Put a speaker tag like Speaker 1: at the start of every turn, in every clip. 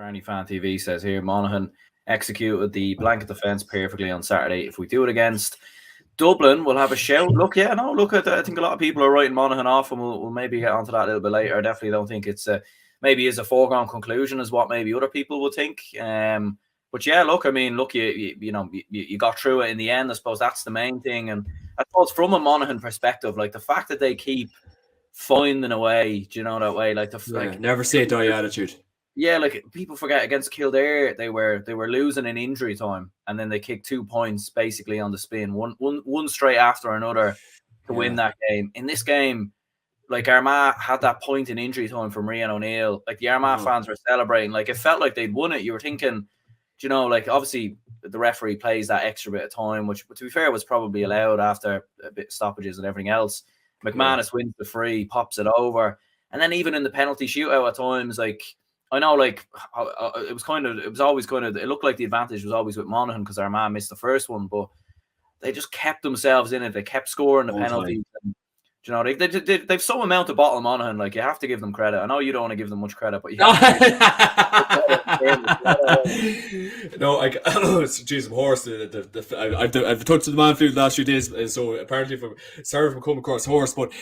Speaker 1: Carney Fan TV says here, Monaghan executed the blanket defence perfectly on Saturday. If we do it against Dublin, we'll have a shout. Look, yeah, no, look at. I think a lot of people are writing Monaghan off, and we'll maybe get onto that a little bit later. I definitely don't think it's maybe is a foregone conclusion, is what maybe other people would think. But yeah, look, I mean, look, you got through it in the end. I suppose that's the main thing, and I suppose from a Monaghan perspective, like the fact that they keep finding a way, do you know that way? Like
Speaker 2: never say die attitude.
Speaker 1: Yeah, like people forget against Kildare, they were losing in injury time, and then they kicked 2 points basically on the spin, one straight after another to win that game. In this game, like Armagh had that point in injury time from Rian O'Neill. Like the Armagh fans were celebrating, like it felt like they'd won it. You were thinking, like obviously the referee plays that extra bit of time, which to be fair was probably allowed after a bit of stoppages and everything else. McManus wins the free, pops it over, and then even in the penalty shootout at times, like. I know, like it looked like the advantage was always with Monaghan because Armagh missed the first one, but they just kept themselves in it. They kept scoring the penalties. And, they've some amount to bottle Monaghan. Like you have to give them credit. I know you don't want to give them much credit, but you have
Speaker 2: no, jeez, I'm hoarse. I've touched the man field the last few days, so apparently, sorry if I come across hoarse, but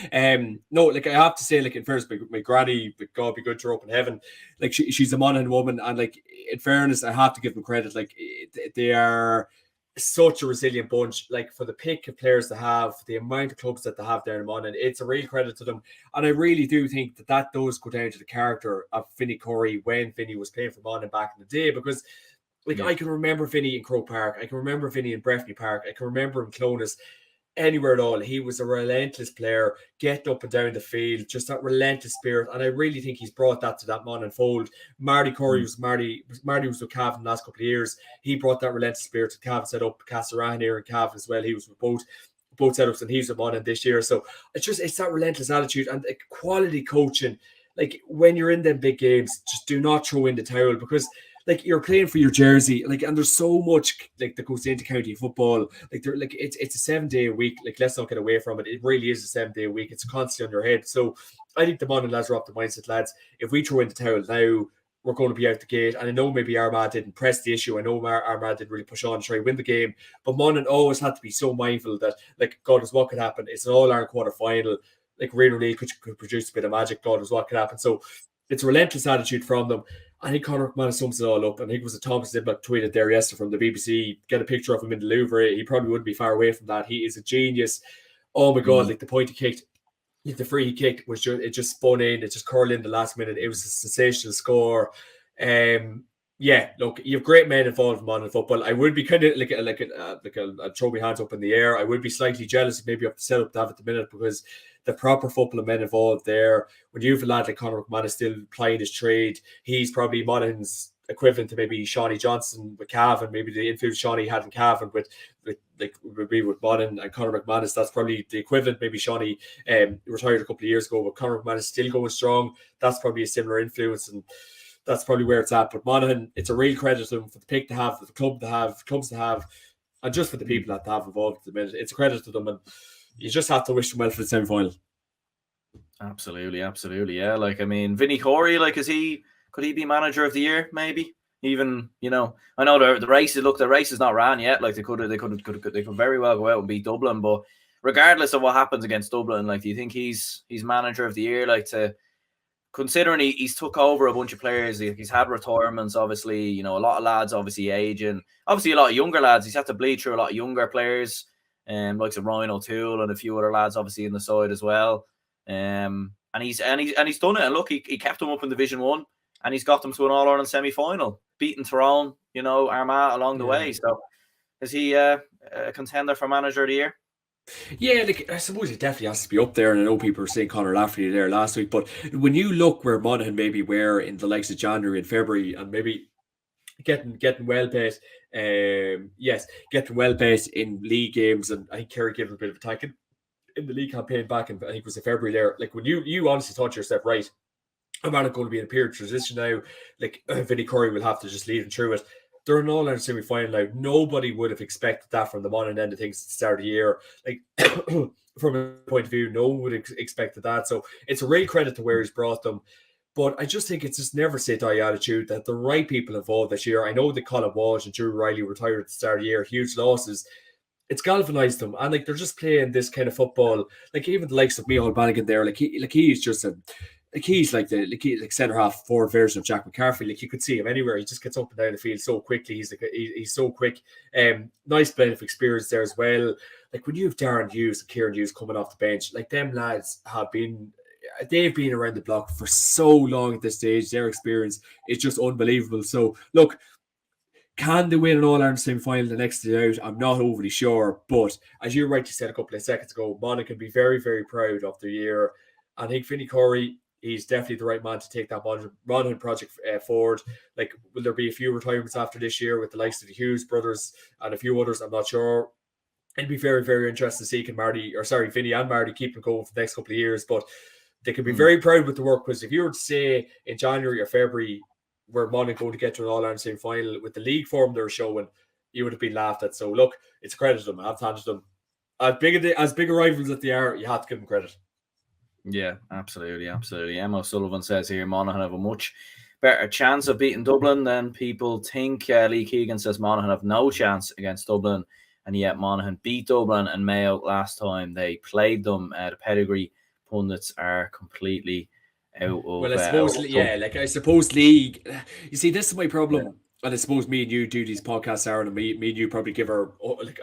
Speaker 2: no, like I have to say, like in fairness, my granny, God be good to her up in heaven, like she's a Monaghan woman, and like in fairness, I have to give them credit. Like they are such a resilient bunch, like for the pick of players to have, the amount of clubs that they have there in Monaghan, it's a real credit to them. And I really do think that does go down to the character of Vinny Curry when Vinny was playing for Monaghan back in the day, because like I can remember Vinny in Croke Park, I can remember Vinny in Breffni Park, I can remember him Clonus, anywhere at all. He was a relentless player, getting up and down the field, just that relentless spirit. And I really think he's brought that to that Monaghan fold. Marty Curry was Marty was with Cavan the last couple of years. He brought that relentless spirit to Cavan, set up Castlerahan here in Cavan as well. He was with both setups, and he's with Monaghan this year. So it's that relentless attitude and quality coaching. Like when you're in them big games, just do not throw in the towel, because like you're playing for your jersey, like, and there's so much like that goes into county football. Like they're like it's a 7 day a week. Like let's not get away from it. It really is a 7 day a week. It's constantly on your head. So I think the Monaghan lads are up the mindset, lads. If we throw in the towel now, we're going to be out the gate. And I know maybe Armagh didn't press the issue. I know Armagh didn't really push on to try to win the game. But Monaghan always had to be so mindful that, like, God knows what could happen. It's an All-Ireland quarter final. Like, really could produce a bit of magic. God knows what could happen. So it's a relentless attitude from them. I think Conor McManus sums it all up. I think it was a Thomas Ziblack tweeted there yesterday from the BBC. Get a picture of him in the Louvre. He probably wouldn't be far away from that. He is a genius. Oh my God, like the point he kicked, the free he kicked was just spun in. It just curled in the last minute. It was a sensational score. Yeah, look, you have great men involved in Monaghan football. I would be kind of I'd throw my hands up in the air. I would be slightly jealous maybe of the setup they have at the minute, because the proper football men involved there. When you have a lad like Conor McManus still playing his trade, he's probably Monaghan's equivalent to maybe Shawnee Johnson with Cavan, maybe the influence Shawnee had in Cavan with Monaghan and Conor McManus. That's probably the equivalent. Maybe Shawnee retired a couple of years ago, but Conor McManus still going strong. That's probably a similar influence, and that's probably where it's at. But Monaghan, it's a real credit to them for the pick to have, for the club to have, clubs to have, and just for the people that have involved at the minute. It's a credit to them, and you just have to wish them well for the semi-final.
Speaker 1: Absolutely, yeah. Like, I mean, Vinny Corey, like, could he be manager of the year? Maybe even, I know the race. Look, the race is not ran yet. Like they could very well go out and beat Dublin. But regardless of what happens against Dublin, like, do you think he's manager of the year? Like, considering he's took over a bunch of players, he's had retirements. Obviously, a lot of lads obviously aging. Obviously, a lot of younger lads. He's had to bleed through a lot of younger players, like Ryan O'Toole and a few other lads, obviously in the side as well. And he's done it. And look, he kept them up in Division 1, and he's got them to an All-Ireland semi-final, beating Tyrone, Armagh along the way. So is he a contender for manager of the year?
Speaker 2: Yeah, like, I suppose it definitely has to be up there, and I know people were saying Conor Lafferty there last week, but when you look where Monaghan maybe were in the likes of January and February, and maybe getting well paid, getting well paid in league games, and I think Kerry gave him a bit of a tackle in the league campaign back in, I think it was in February there. Like, when you honestly thought to yourself, right, I'm not going to be in a period of transition now, like Vinny Curry will have to just lead him through it. They're an All-Ireland semi-final now. Nobody would have expected that from the Monaghan end of things at the start of the year. Like, from a point of view, no one would have expected that. So it's a real credit to where he's brought them. But I just think it's just never say die attitude that the right people involved this year. I know that Colin Walsh and Drew Riley retired at the start of the year, huge losses. It's galvanized them, and like they're just playing this kind of football. Like even the likes of Micheál Bannigan there, he's just he's like the centre half forward version of Jack McCarthy. Like you could see him anywhere. He just gets up and down the field so quickly. He's so quick. Nice blend of experience there as well. Like when you have Darren Hughes and Kieran Hughes coming off the bench, like them lads they've been around the block for so long at this stage. Their experience is just unbelievable. So look, can they win an All-Ireland semi-final the next day out? I'm not overly sure. But as you rightly said a couple of seconds ago, Monaghan can be very, very proud of the year. I think Vinny Corey, he's definitely the right man to take that Monaghan project forward. Like, will there be a few retirements after this year with the likes of the Hughes brothers and a few others? I'm not sure. It'd be very, very interesting to see Vinny and Marty keep them going for the next couple of years. But they can be very proud with the work, because if you were to say in January or February, where Monaghan going to get to an All-Ireland semi-final with the league form they're showing, you would have been laughed at. So look, it's credit to them. I've handed them as big a rivals as they are. You have to give them credit.
Speaker 1: Yeah, absolutely. Emma Sullivan says here Monaghan have a much better chance of beating Dublin than people think. Lee Keegan says Monaghan have no chance against Dublin, and yet Monaghan beat Dublin and Mayo last time they played them. The pedigree pundits are completely out of.
Speaker 2: Well, I suppose league. You see, this is my problem. Yeah. And I suppose me and you do these podcasts, Aaron, and me and you probably give our,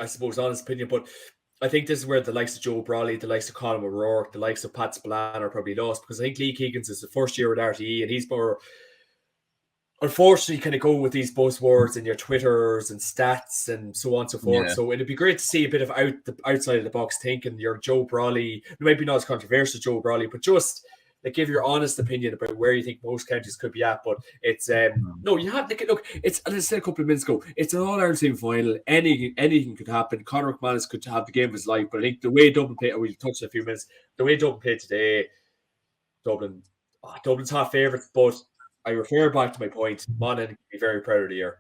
Speaker 2: I suppose, honest opinion. But I think this is where the likes of Joe Brawley, the likes of Colin O'Rourke, the likes of Pat Spillane are probably lost, because I think Lee Keegan's is the first year with RTE, and he's more, unfortunately, kind of go with these buzzwords and your Twitters and stats and so on and so forth. Yeah. So it'd be great to see a bit of outside of the box thinking. Your Joe Brawley, maybe not as controversial as Joe Brawley, but just like give your honest opinion about where you think most counties could be at. But it's no, you have to look. It's, as I said a couple of minutes ago, it's an All-Ireland semi-final. Anything could happen. Conor McManus could have the game of his life, but I think the way Dublin played, we'll touch in a few minutes. The way Dublin played today, Dublin's half favourites, but I refer back to my point. Monaghan can be very proud of the year.